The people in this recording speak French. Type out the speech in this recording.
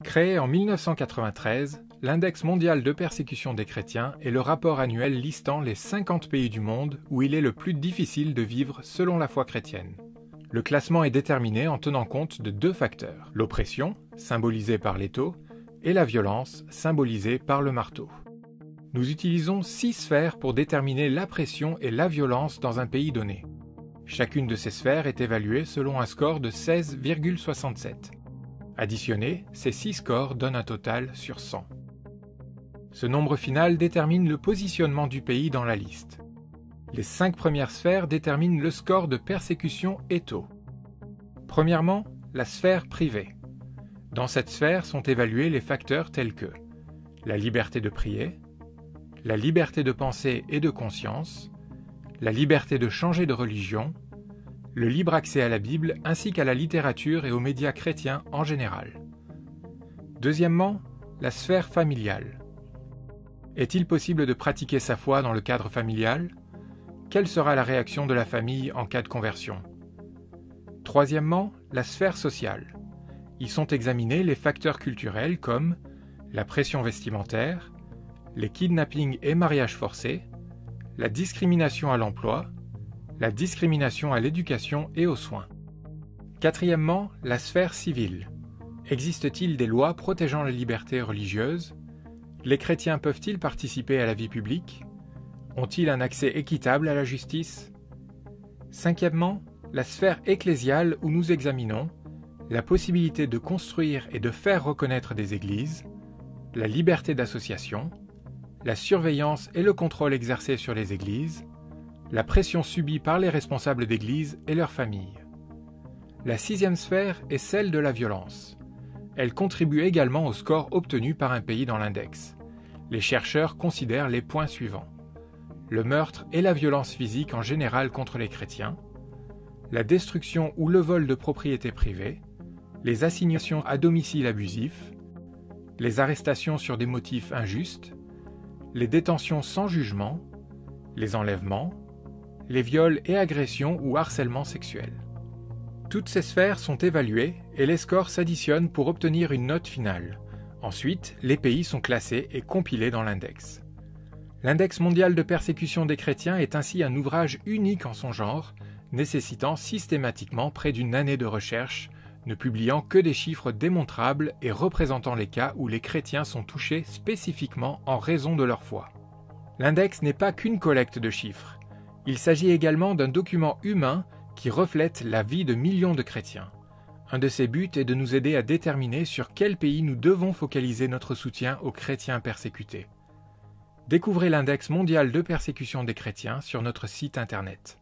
Créé en 1993, l'Index mondial de persécution des chrétiens est le rapport annuel listant les 50 pays du monde où il est le plus difficile de vivre selon la foi chrétienne. Le classement est déterminé en tenant compte de deux facteurs, l'oppression, symbolisée par l'étau, et la violence, symbolisée par le marteau. Nous utilisons 6 sphères pour déterminer la pression et la violence dans un pays donné. Chacune de ces sphères est évaluée selon un score de 16,67. Additionnés, ces 6 scores donnent un total sur 100. Ce nombre final détermine le positionnement du pays dans la liste. Les 5 premières sphères déterminent le score de persécution étau. Premièrement, la sphère privée. Dans cette sphère sont évalués les facteurs tels que la liberté de prier, la liberté de penser et de conscience, la liberté de changer de religion, le libre accès à la Bible ainsi qu'à la littérature et aux médias chrétiens en général. Deuxièmement, la sphère familiale. Est-il possible de pratiquer sa foi dans le cadre familial ? Quelle sera la réaction de la famille en cas de conversion ? Troisièmement, la sphère sociale. Y sont examinés les facteurs culturels comme la pression vestimentaire, les kidnappings et mariages forcés, la discrimination à l'emploi, la discrimination à l'éducation et aux soins. Quatrièmement, la sphère civile. Existe-t-il des lois protégeant les libertés religieuses ? Les chrétiens peuvent-ils participer à la vie publique ? Ont-ils un accès équitable à la justice ? Cinquièmement, la sphère ecclésiale où nous examinons la possibilité de construire et de faire reconnaître des églises, la liberté d'association, la surveillance et le contrôle exercé sur les églises, la pression subie par les responsables d'église et leurs familles. La 6e sphère est celle de la violence. Elle contribue également au score obtenu par un pays dans l'index. Les chercheurs considèrent les points suivants. Le meurtre et la violence physique en général contre les chrétiens, la destruction ou le vol de propriétés privées, les assignations à domicile abusifs, les arrestations sur des motifs injustes, les détentions sans jugement, les enlèvements, les viols et agressions ou harcèlements sexuels. Toutes ces sphères sont évaluées et les scores s'additionnent pour obtenir une note finale. Ensuite, les pays sont classés et compilés dans l'index. L'Index mondial de persécution des chrétiens est ainsi un ouvrage unique en son genre, nécessitant systématiquement près d'une année de recherche, ne publiant que des chiffres démontrables et représentant les cas où les chrétiens sont touchés spécifiquement en raison de leur foi. L'index n'est pas qu'une collecte de chiffres. Il s'agit également d'un document humain qui reflète la vie de millions de chrétiens. Un de ses buts est de nous aider à déterminer sur quel pays nous devons focaliser notre soutien aux chrétiens persécutés. Découvrez l'Index mondial de persécution des chrétiens sur notre site internet.